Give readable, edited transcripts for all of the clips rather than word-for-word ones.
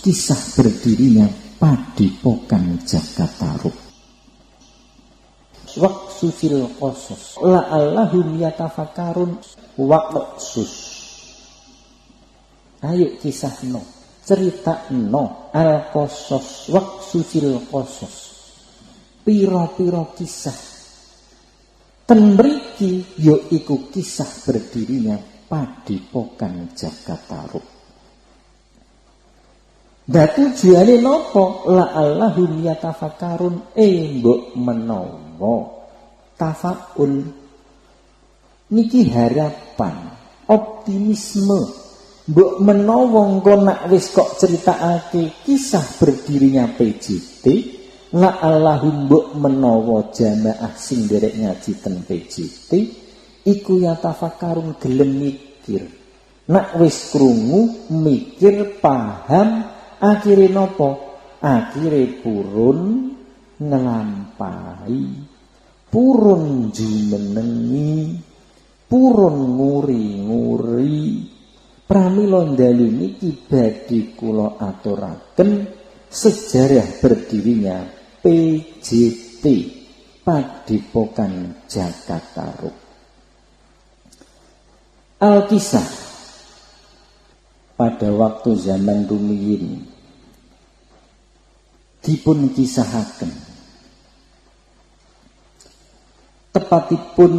kisah berdirinya Padepokan Jagatarub. Waqsusil qasas la'allahum yatafakkarun. Waqsus, ayo kisahno, critakno al-qasas, waqsusil qasas, pira-pira kisah ten mriki yaiku kisah berdirinya Padepokan Jagatarub. Nah tujuane napa? La'allahum yatafakkarun, mbok menawa tafaul niki harapan, optimisme, mbok menawa engko nak wis kok critakake kisah berdirinya PJT, la'allahum mbok menawa jamaah sing nderek ngaji ten PJT iku yatafakkarun gelem mikir. Nak wis krungu mikir paham, akhire napa? Akhire purun ngelampahi, purun jumenengi, purun nguri-nguri. Pramila dalu niki badhe kula aturaken sejarah berdirinya PJT, Padepokan Jagatarub. Alkisah pada waktu zaman rumiyin dipun kisahaken, tepatipun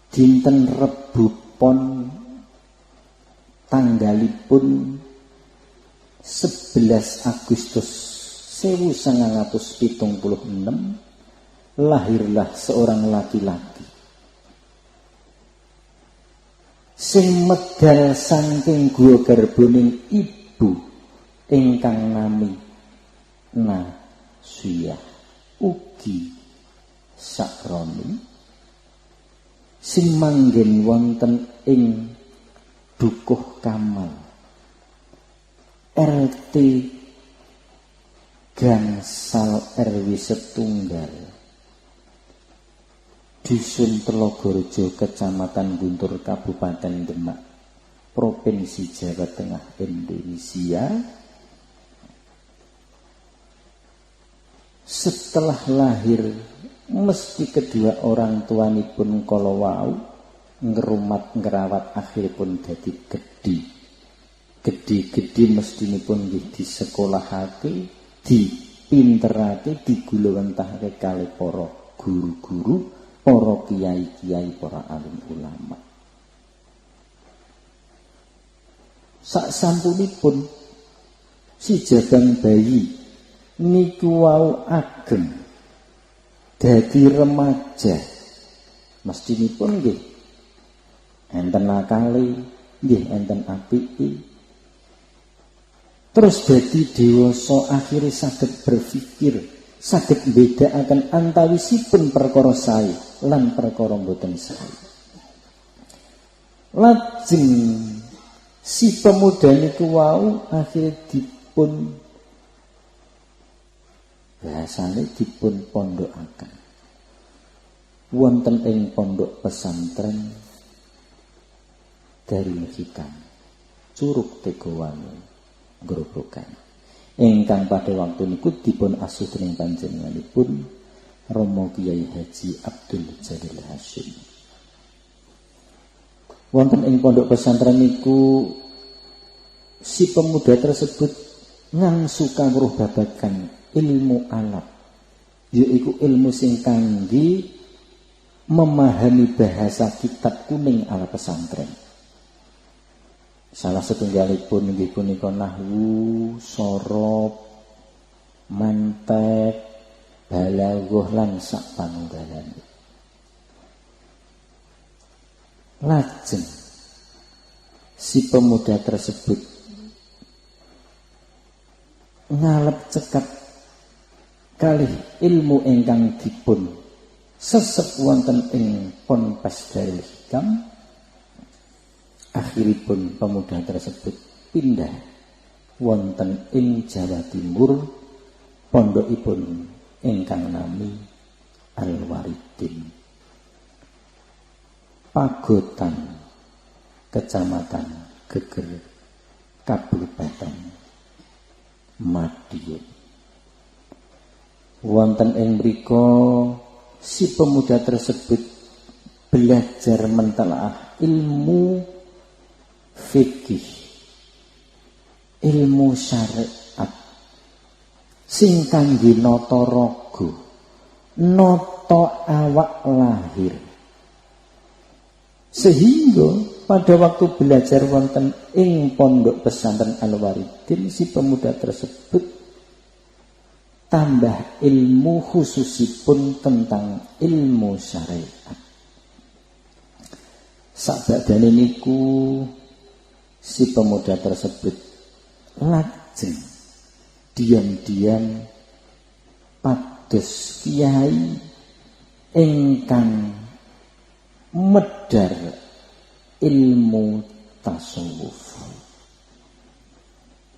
dinten Rebu Pon tanggalipun 11 Agustus 1976 lahirlah seorang laki-laki sing medal saking guwa garboning ibu ingkang nami Nasiyah ugi sakroni sing manggen wonten ing Dukuh Kamal RT Gangsal RW setunggal Dusun Telogorjo, Kecamatan Guntur, Kabupaten Demak, Provinsi Jawa Tengah, Indonesia. Setelah lahir, mesti kedua orang tuanipun kala wau ngrumat ngrawat akhiripun dadi gedhi. Gedhi-gedhi mestinipun nggih disekolahake, dipinterake, digulawentahake kalih para guru-guru, para kiai-kiai, para alim ulama. Saksampunipun si jabang bayi niku wau ageng dadi remaja, mestinipun nggih enten nakale, nggih enten apike. Terus dadi dewasa akhire saged berpikir, saged mbedakaken antawisipun perkara sae lan perkara boten sae. Lajeng si pemuda niku wau akhire dipun bahasane dipun pondokaken wonten ing pondok pesantren Darul Hikam Curug Tegowangi Grobogan ingkang pada waktu niku dipun asuh dening panjenenganipun Romo Kiai Haji Abdul Jalil Hasyim. Wonten ing pondok pesantren niku si pemuda tersebut ngangsu kawruh babagan ilmu alat, yaiku ilmu sing kangge memahami bahasa kitab kuning ala pesantren. Salah setunggalipun inggih punika nahwu, sorob, mantek, balaghah lan sak panunggalane. Lajeng si pemuda tersebut ngalep cekap kalih ilmu ingkang dipun sesep wonten ing Ponpes Darul Hikam. Akhiripun pemuda tersebut pindah wonten ing Jawa Timur, pondokipun ingkang nami Al-Waridin, Pagotan, Kecamatan Geger, Kabupaten Madiun. Wonten ing mriku si pemuda tersebut belajar mentelaah ilmu fikih, ilmu syariat sing kangge nata raga, nata awak lahir. Sehingga pada waktu belajar wonten ing pondok pesantren Al-Waridin, si pemuda tersebut tambah ilmu khususipun tentang ilmu syariat. Sabadane niku si pemuda tersebut lajeng diam-diam pados kiai ingkang medhar ilmu tasawuf.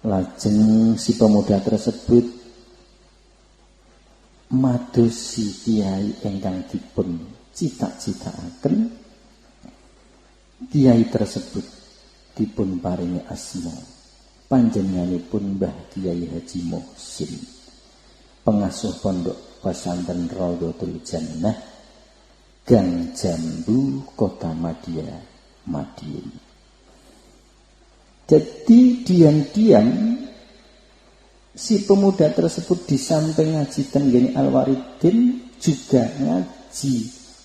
Lajeng si pemuda tersebut madosi kiai ingkang dipun cita-citaaken. Kiai tersebut dipun paringi asma panjenenganipun Mbah Kiai Haji Muhsin, pengasuh pondok pesantren Raudhatul Jannah, Gang Jambu, Kota Madia, Madiun. Jadi diam-diam si pemuda tersebut di samping ngaji tenggene Al-Waridin juga ngaji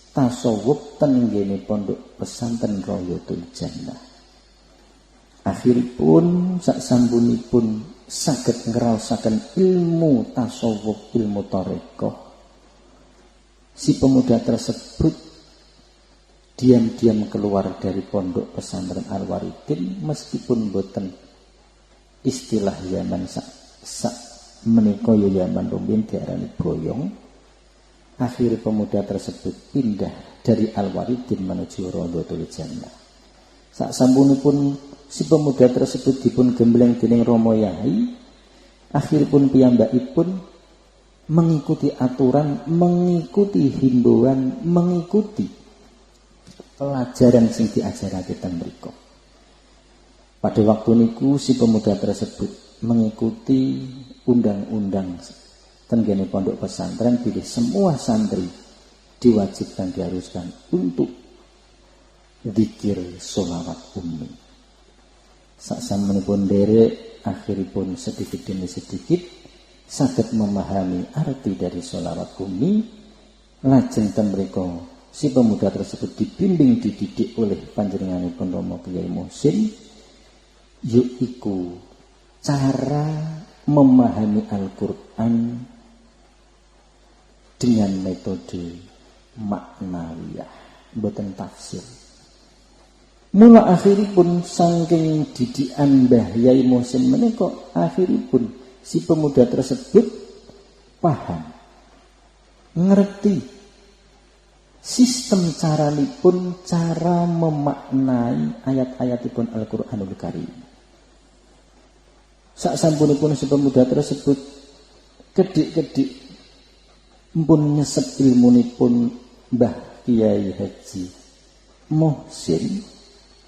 tasawuf tenggene pondok pesantren Raudhatul Jannah. Akhiripun saksampunipun saged ngraosaken ilmu tasawuf, ilmu tarekah, si pemuda tersebut diam-diam keluar dari pondok pesantren Al-Waridin meskipun boten istilah zaman sak menika ya zaman rumiyin diarani boyong. Akhir pemuda tersebut pindah dari Al-Waridin menuju Raudhatul Jannah. Saksampunipun si pemuda tersebut dipun gembleng dening Rama Yai, akhiripun piyambakipun mengikuti aturan, mengikuti himbauan, mengikuti pelajaran sing diajarake teng mriku. Pada waktu niku si pemuda tersebut mengikuti undang-undang tenggene pondok pesantren, bila semua santri diwajibkan, diharuskan untuk zikir sholawat ummi. Saksampunipun derek, akhiripun sedikit demi sedikit saged memahami arti dari sholawat ummi. Lajeng ten mriku si pemuda tersebut dibimbing, dididik oleh panjenenganipun Rama Kiai Muhsin, yaiku cara memahami Al-Quran dengan metode maknawiyah, mboten tafsir. Mula akhiripun saking didikan Mbah Yai Muhsin menika, akhiripun si pemuda tersebut paham, ngerti sistem caranipun, cara memaknai ayat-ayatipun Al-Qur'anul Karim. Saksampunipun si pemuda tersebut kedik-kedik mpun nyesep ilmunipun Mbah Kiai Haji Muhsin,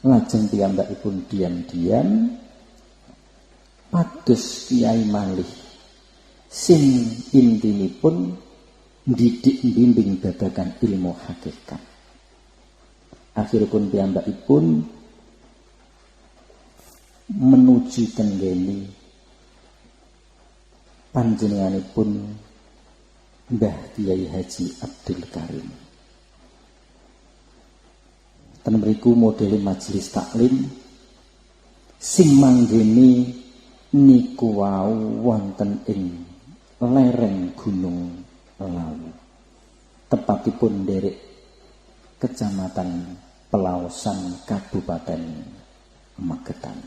lajeng piyambakipun diam-diam pados kiai malih sing intinipun didik bimbing babagan ilmu hakikat. Akhiripun piyambakipun menuju tenggene panjenenganipun Mbah Kiai Haji Abdul Karim. Ten mriku modele majelis taklim sing manggene niku wau wonten ing lereng Gunung Lawu, tepatipun derek Kecamatan Pelausan, Kabupaten Magetan.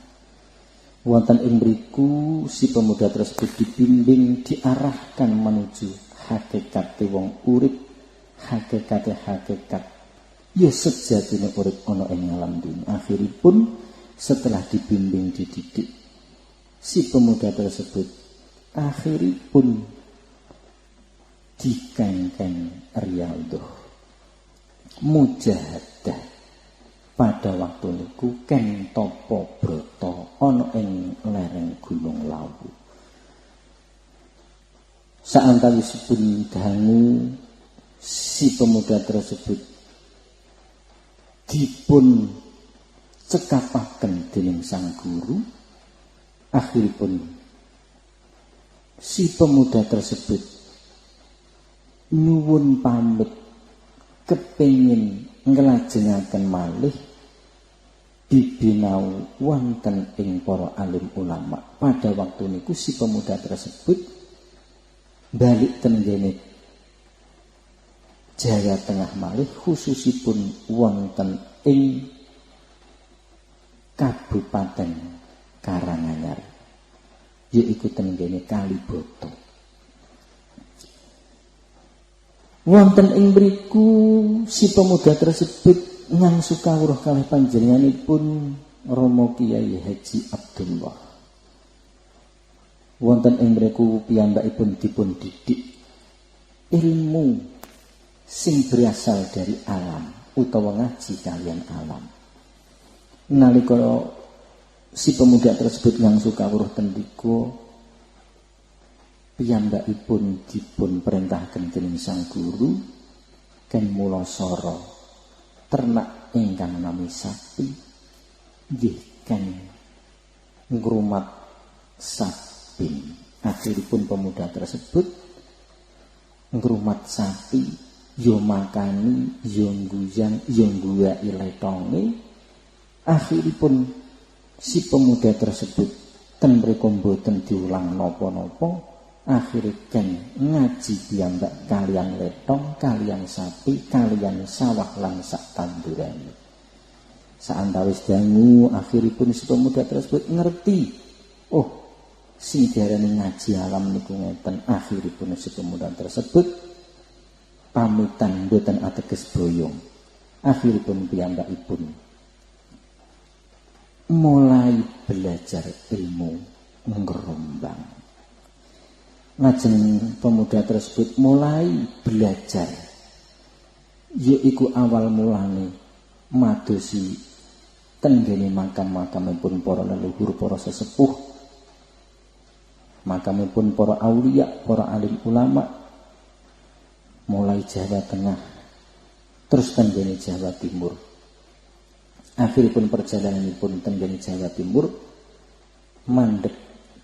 Wonten ing mriku si pemuda tersebut dibimbing, diarahkan menuju hakikat wong urip, hakikat ya sejatine urip ana ing alam dunya. Akhiripun setelah dibimbing, dididik, si pemuda tersebut akhiripun dikengken riyadhah, mujahadah, pada waktu niku ken tapa brata ana ing lereng Gunung Lawu. Saantawisipun dangu si pemuda tersebut dipun cekapaken dening sang guru, akhiripun si pemuda tersebut nyuwun pamit kepengin nglajengaken malih bibinau wonten ing para alim ulama. Pada waktu niku si pemuda tersebut balik tenggene Jawa Tengah malih, khususipun wonten ing Kabupaten Karanganyar, yaiku tenggene Kalibata. Wonten ing mriku si pemuda tersebut ngangsu kawruh kalih panjenenganipun Rama Kyai Haji Abdullah. Wonten ing mriku piyambakipun dipun didik ilmu sing berasal dari alam utawa ngaji kalian alam. Nalika si pemuda tersebut ngangsu kawruh tendika, piyambakipun dipun perintahken dening sang guru ken mulasara ternak ingkang nami sapi nggih ken ngrumat sapi. Akhiripun pemuda tersebut ngrumat sapi, yo makani, yo ngguyang, yo ngguwaki letonge. Akhiripun si pemuda tersebut ten mriku mboten diulang napa-napa, akhiripun ngaji piyambak kalian letong, kalian sapi, kalian sawah lan sak tandurane. Saantawis dangu, akhiripun si pemuda tersebut ngerti, oh sing diarani ngaji alam niku ngeten. Akhiripun si pemuda tersebut pamitan mboten ateges boyong. Akhiripun piyambakipun mulai belajar ilmu ngerombang. Lajeng pemuda tersebut mulai belajar, yaiku awal mulane madosi tenggene makam-makamipun para leluhur, para sesepuh, makamipun para aulia, para alim ulama, mulai Jawa Tengah terus tenggene Jawa Timur. Akhiripun perjalananipun tenggene Jawa Timur mandheg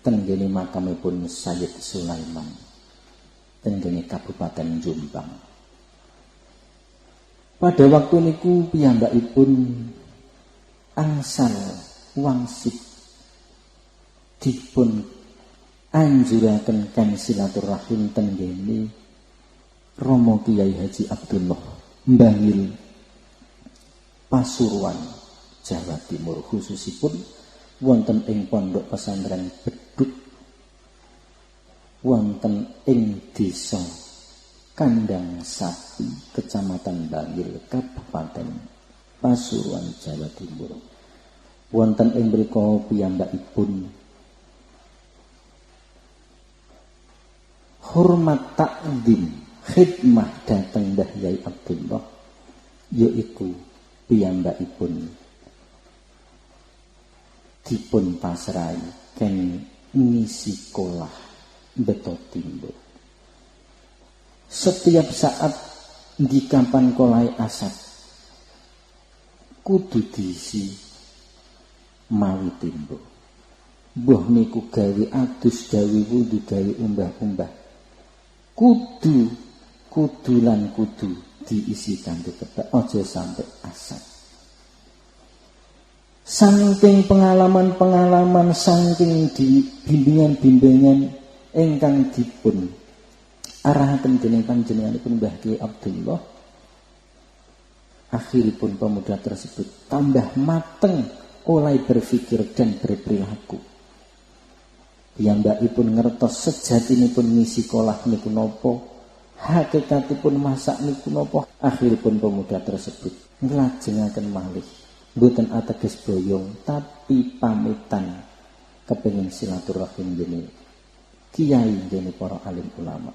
tenggene makamipun Sayyid Sulaiman tenggene Kabupaten Jombang. Pada waktu niku piyambakipun angsal wangsit dipun anjuraken kan silaturahim tenggene Rama Kyai Haji Abdullah Mbangil Pasuruan Jawa Timur, khususipun wonten ing pondok pesantren Beduk wonten ing desa Kandang Sapi, Kecamatan Bangil, Kabupaten Pasuruan Jawa Timur. Wonten ing mriku piyambakipun hormat takdim khidmah dateng Mbah Yai Abdullah, yaiku piyambakipun dipun pasrai ken ngisi sekolah Beto Timbo. Setiap saat di kapan kolai asap kudu diisi mawi timbo. Mbah niku gawe adus, gawe wudu, gawe umbah-umbah, kudu lan kudu diisi kanthi kethek, aja sampai asap. Saking pengalaman-pengalaman, saking di bimbingan-bimbingan ingkang dipun arahaken dening panjenenganipun Mbah Kyai Abdullah, akhiripun pemuda tersebut tambah mateng oleh berpikir dan berperilaku. Piyambakipun ngertos sejatinipun ngisi kolah niku napa, hakikatipun masak niku napa. Akhiripun pemuda tersebut nglajengaken malih mboten ateges boyong, tapi pamitan kepengin silaturahim dene kiai dene para alim ulama.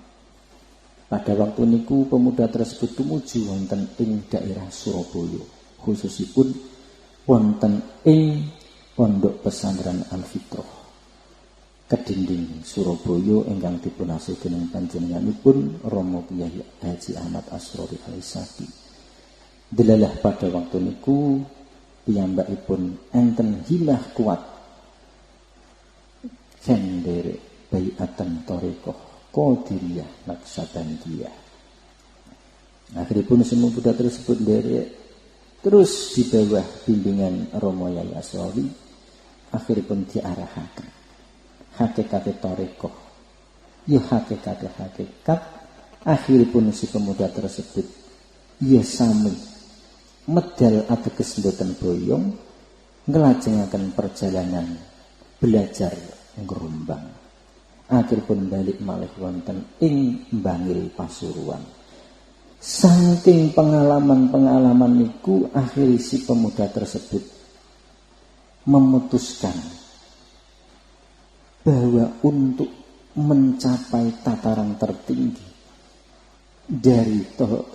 Pada waktu niku pemuda tersebut tumuju wonten ing daerah Surabaya, khususipun wonten ing Pondok Pesantren Al-Fitrah Kedinding Surabaya ingkang dipunasih dening panjenenganipun Rama Kyai Haji Ahmad Asrori Al-Saki. Delalah pada waktu niku piyambakipun enten himah kuat kendherek baiatan thariqah Qadiriyah Naqsabandiyah. Akhiripun semua budak tersebut derek terus di bawah bimbingan Rama Kyai Asrori. Akhiripun diarahaken hakikat thariqah ya hakikat akhiripun si pemuda tersebut ya sami medal ateges mboten boyong nglajengaken perjalanan belajar ngrumbang. Akhiripun balik malih wonten ing Bangil Pasuruan. Saking pengalaman-pengalaman niku akhiri si pemuda tersebut memutuskan bahwa untuk mencapai tataran tertinggi dari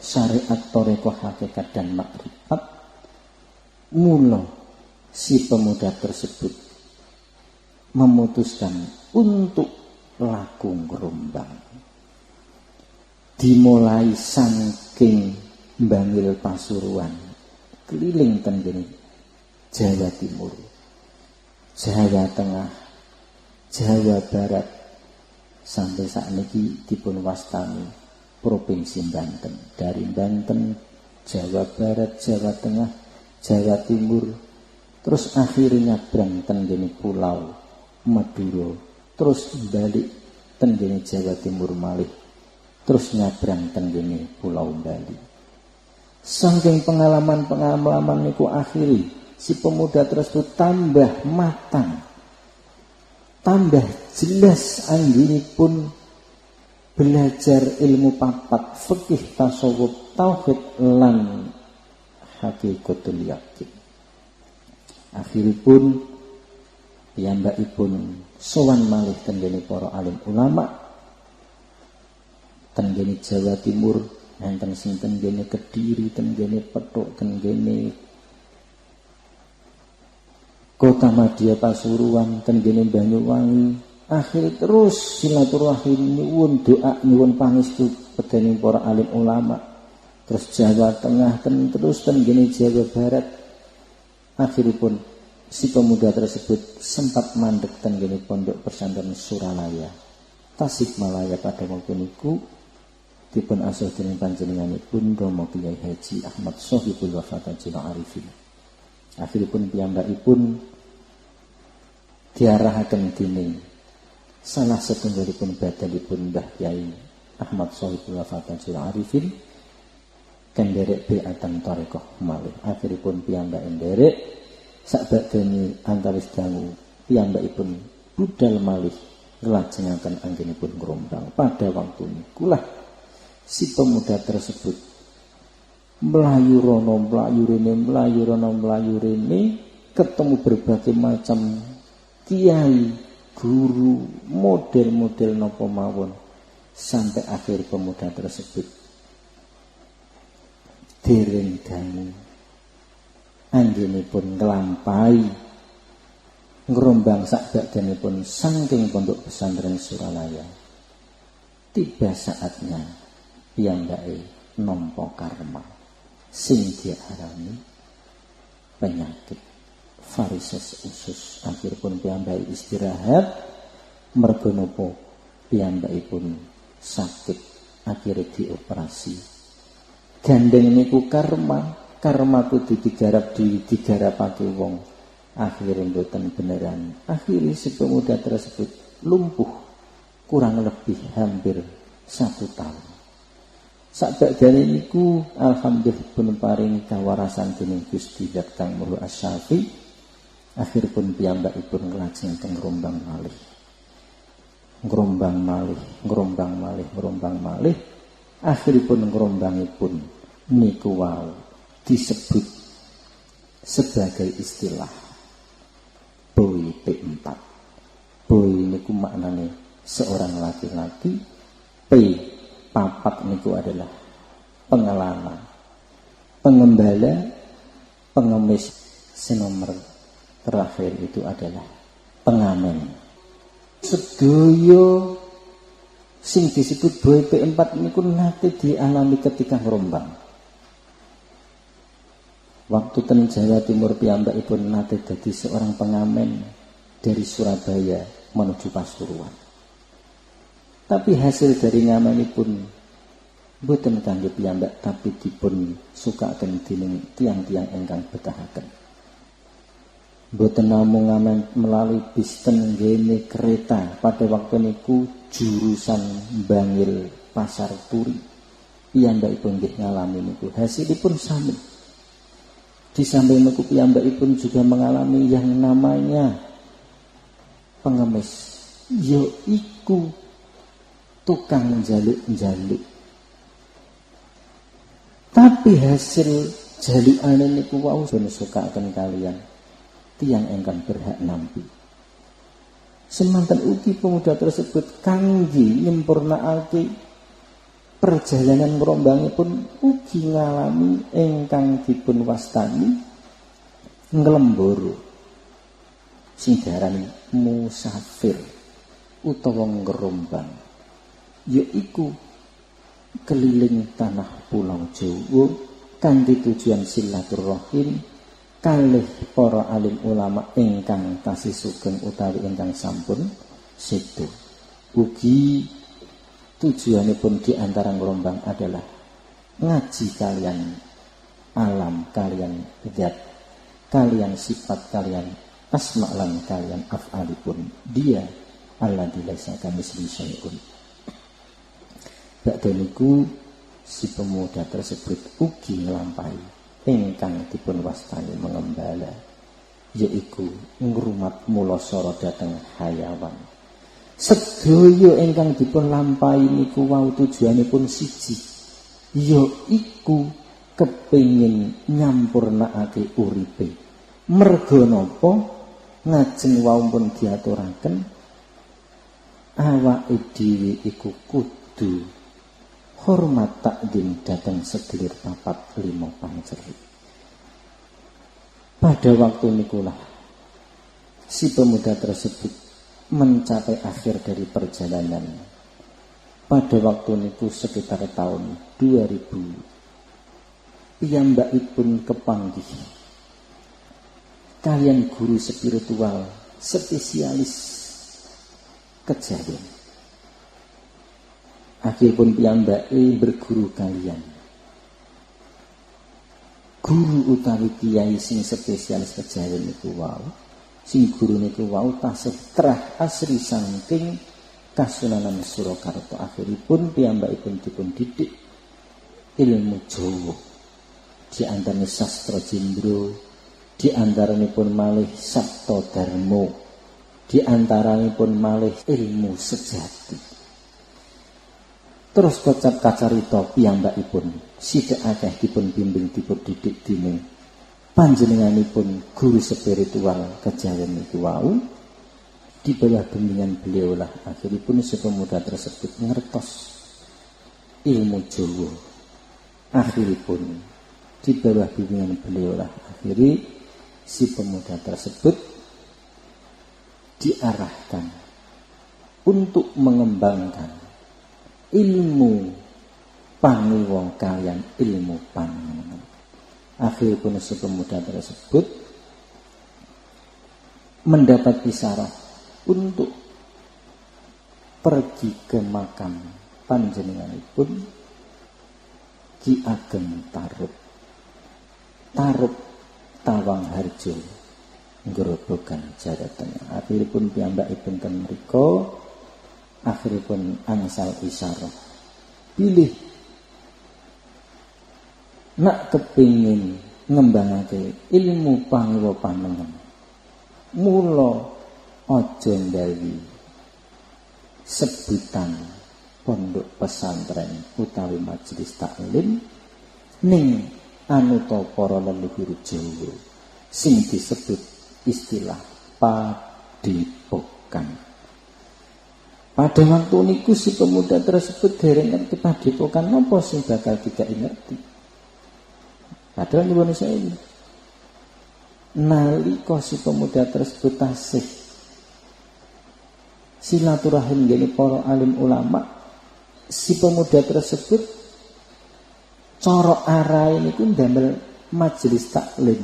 syariat thariqah hakikat dan makrifat, mula si pemuda tersebut memutuskan untuk laku ngrumbang. Dimulai saking Bangil Pasuruan keliling ten Jawa Timur, Jawa Tengah, Jawa Barat, sampai saat ini dipun wastani Provinsi Banten. Dari Banten, Jawa Barat, Jawa Tengah, Jawa Timur, terus akhirnya nyabrang tenggene Pulau Madura, terus balik tenggene Jawa Timur malih, terus nyabrang tenggene Pulau Bali. Saking pengalaman-pengalaman niku akhiri si pemuda tersebut tambah matang, tambah jelas anggenipun belajar ilmu papat, fikih, tasawuf, tauhid lan hakikatul yakin. Akhiripun piyambakipun sowan malih tenggene para alim ulama tenggene Jawa Timur, enten sing tenggene Kediri, tenggene Pethuk, tenggene Kota Madya Pasuruan, tenggene Banyuwangi. Akhir terus silaturahim nyuwun doa, nyuwun pangestu pedening para alim ulama. Terus Jawa Tengah, terus tenggene Jawa Barat. Akhiripun si pemuda tersebut sempat mandek tenggene Pondok Pesantren Suralaya, Tasikmalaya pada waktu niku dipun asuh dening panjenenganipun Rama Kyai Haji Ahmad Shahibul Wafat Ajil Arifin. Akhiripun piyambakipun diarahaken dening salah setunggalipun badalipun Mbah Kyai Ahmad Shahibul Wafat Ajil Arifin kenderek beatan thariqah malih. Akhiripun piyambak nderek sakbadane antawis dangu piyambakipun budal malih nglajengaken anggenipun ngrumbang. Pada waktu nikulah si pemuda tersebut melayu rono melayu rene ketemu berbagai macam kiai, guru, model-model napa mawon sampai akhir pemuda tersebut dereng dangu anggenipun nglampahi ngrumbang sakbadanipun saking Pondok Pesantren Suralaya. Tiba saatnya piyambake nampa karma sing diarani penyakit varises usus. Akhiripun piyambake istirahat merga napa piyambakipun sakit, akhire dioperasi. Gandeng niku karma kudu digarapake wong. Akhire mboten beneran. Akhire si pemuda tersebut lumpuh kurang lebih hampir 1 tahun. Sakbadane niku alhamdulillah pun paring kawarasan dening Gusti Zat Kang Mulia Asy-Syafi. Akhiripun piyambakipun nglajengaken ngrumbang malih. Akhiripun ngrumbangipun niku wau disebut sebagai istilah Boy P4. Boy niku maknane seorang laki-laki, P papat niku adalah pengelana, pengembala, pengemis, Senomor terakhir itu adalah pengamen. Sedaya sing disebut BP4 niku nate dialami ketika Rombang. Waktu ten Jawa Timur piyambakipun nate dadi seorang pengamen dari Surabaya menuju Pasuruan. Tapi hasil dari ngamenipun boten kangge piyambak, tapi dipun sukaaken dening tiang-tiang ingkang betahaken. Boten namung ngamen melalui bis tenggene kereta pada waktu niku jurusan Bangil Pasar Turi. Piyambakipun nggih ngalami niku. Hasilipun sami. Di samping niku piyambakipun juga mengalami yang namanya pengemis, yaiku tukang njaluk-njaluk. Tapi hasil jalukane niku wau ben sukaaken kaliyan tiang engkang berhak nampi. Semanten ugi pemuda tersebut kangge nyempurnakake perjalanan ngrombangipun ugi ngalami ingkang dipun wastani nglemboro, sing diarani musafir utawa ngerombang, yaiku keliling tanah pulau Jawa kanthi tujuan silaturahim kalih para alim ulama ingkang tasih sugeng utawi ingkang sampun sedo. Ugi tujuanipun di antara ngerombang adalah ngaji kalian alam, kalian zat, kalian sifat, kalian asma lan kalian af'alipun dia alladzi laisa kamitslihi syai'un. Bakda niku si pemuda tersebut ugi nglampahi ingkang dipun wastani mengembala, yaiku ngrumat mulasara dhateng hayawan. Sedaya ingkang dipun lampahi niku wau tujuanipun siji, yaiku kepengin nyampurnakake uripe. Merga napa? Ngajeng wau pun diaturaken awake dhewe iku kudu hormat takdim datang segelir papat lima panceri. Pada waktu nikulah si pemuda tersebut mencapai akhir dari perjalanan. Pada waktu niku sekitar tahun 2000, piyambakipun kepanggih kalian guru spiritual spesialis kejawen. Akhiripun piyambake berguru kalian. Guru utawi kiai sing spesialis kejawen niku wau, sing guru niku wau tasih trah asri saking Kasunanan Surakarta. Akhiripun piyambakipun dipun didik ilmu Jawa. Di antarane sastra Jendra, di antaranipun malih Sabta Dharma, di antaranipun malih ilmu sejati. Terus kocap kacarita piyambakipun sithik akeh dipun bimbing dipun didik dening panjenenganipun guru spiritual kejawen niku wau. Di bawah bimbingan beliau lah akhiripun si pemuda tersebut ngertos ilmu Jawa. Akhiripun di bawah bimbingan beliau lah akhiri si pemuda tersebut diarahkan untuk mengembangkan ilmu pangiwa kalian ilmu panjenengan. Akhiripun si pemuda tersebut mendapat isyarat untuk pergi ke makam panjenenganipun Ki Ageng Tarub Tawangharjo, Grobogan, Jawa Tengah. Akhiripun piyambakipun ten mriku akhiripun angsal isyarah. Pilih nak kepingin ngembangake ilmu pangiwa panengen. Mula aja ndawi sebutan pondok pesantren utawi majelis taklim ning anuta para leluhur Jawa sing disebut istilah padepokan. Pada waktu niku si pemuda tersebut dereng ngerti padepokan napa sing bakal tidak ngerti. Padahal nyuwun saya ini. nalika si pemuda tersebut tasih silaturahim gini para alim ulama, si pemuda tersebut cara arai niku ndamel majelis taklim,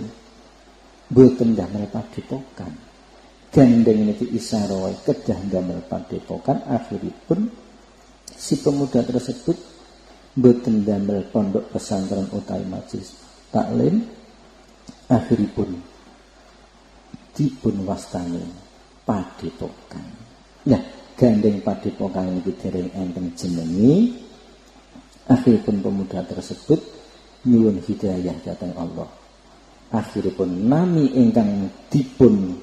mboten ndamel padepokan. Gandeng niki isarawe kedah ndamel padepokan, akhiripun si pemuda tersebut mboten ndamel pondok pesantren utawi majelis taklim, akhiripun dipun wastani padepokan. Nah, gandeng padepokan niki dereng enten jenenge. Akhiripun pemuda tersebut nyuwun hidayah dhateng Allah. Akhiripun nami ingkang dipun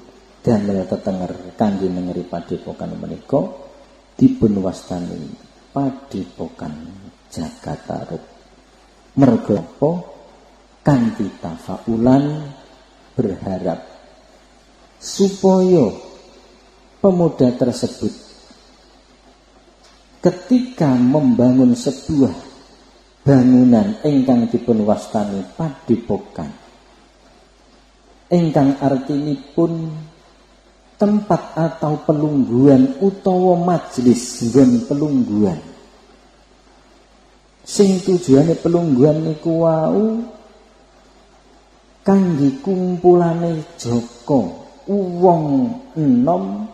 damel tetenger kangge nengeri padepokan menika dipun wastani padepokan Jagatarub. Merga apa? Kanthi tafaulan berharap supaya pemuda tersebut ketika membangun sebuah bangunan ingkang dipun wastani padepokan, ingkang artinipun tempat atau pelungguhan utawa majelis nggon pelungguhan, sing tujuane pelungguhan niku wau kangge kumpulane joko wong enom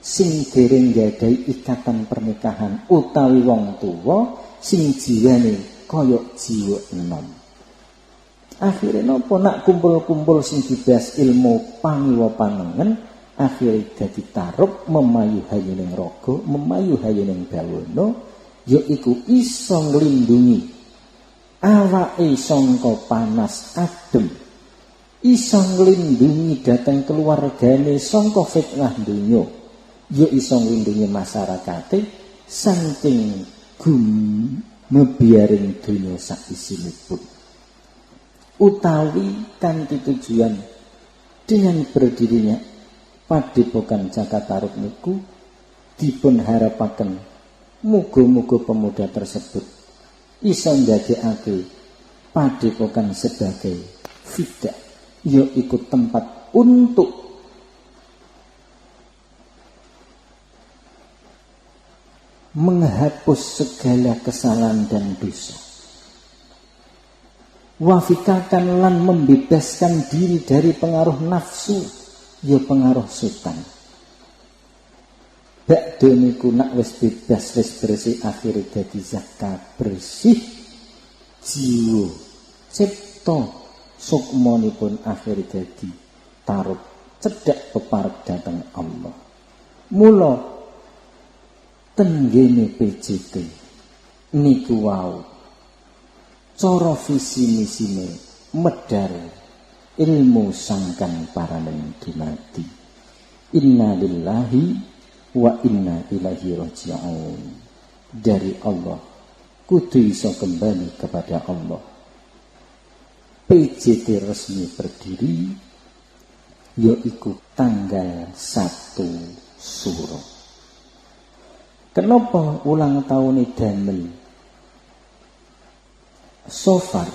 sing dereng gadhahi ikatan pernikahan utawi wong tuwa sing jiwane kaya jiwa enom. Akhire napa nak kumpul-kumpul sing dibahas ilmu pangiwa panengen, akhire dadi tarub memayu hayuning raga, memayu hayuning bawana, yaiku iso nglindungi awake sangka panas adem, iso nglindungi dhateng keluargane sangka fitnah donya, ya iso nglindungi masyarakate saking mebiaring donya sakisinipun. Utawi kanthi tujuan dengan berdirinya padepokan Jagatarub niku dipun harapaken muga-muga pemuda tersebut iso ndadekake padepokan sebagai fidah, yaiku tempat untuk menghapus segala kesalahan dan dosa, wafikakan lan membebaskan diri dari pengaruh nafsu, ya pengaruh setan. Bakdo niku nak wis bebas, wis bersih, akhire dadi zakat bersih jiwa cipta sukmanipun, akhire dadi tarub cedhak peparep dhateng Allah. Mula tenggene PJT niku wau cara visi misine medhar ilmu sangkan paraning dumadi. Inna lillahi wa inna ilaihi raji'un. Dari Allah kudu iso kembali kepada Allah. PJT resmi berdiri yaiku tanggal 1 Suro. Kenapa ulang tahun damel so far?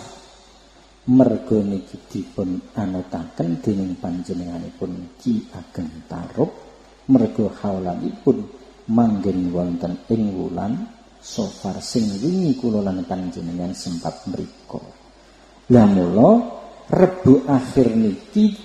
Merga niki dipun anutaken dening panjenenganipun Ki Ageng Tarub, merga haulanipun manggen wonten ing wulan Safar sing wingi kula lan panjenengan sempat mriko. Lah mula Rebu akhir niki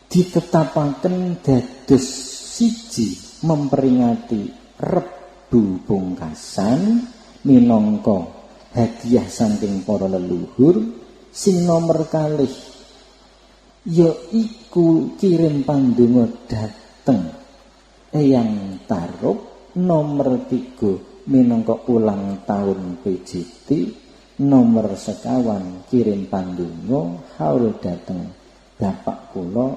ditetapaken dados siji memperingati Rebu pungkasan minangka hadiah saking para leluhur. Sing nomor kalih yaiku kirim pandonga dhateng Eyang Tarub. Nomor 3 minangka ulang tahun PJT. Nomor 50 kirim pandonga haul dhateng bapak kula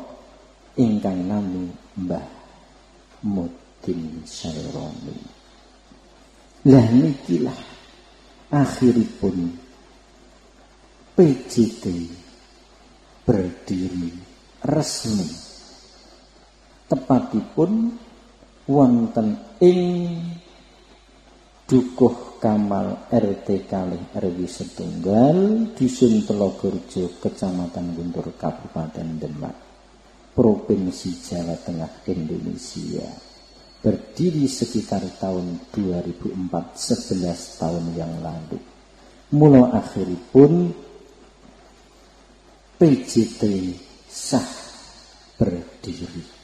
ingkang nami Mbah Mudin Syaironi. Lah nikilah akhiripun PJT berdiri resmi, tepatipun wonten ing Dukuh Kamal RT kalih RW setunggal Dusun Telogorjo Kecamatan Guntur Kabupaten Demak Provinsi Jawa Tengah Indonesia. Berdiri sekitar tahun 2004, 11 tahun yang lalu. Mula akhiripun PJT sah berdiri.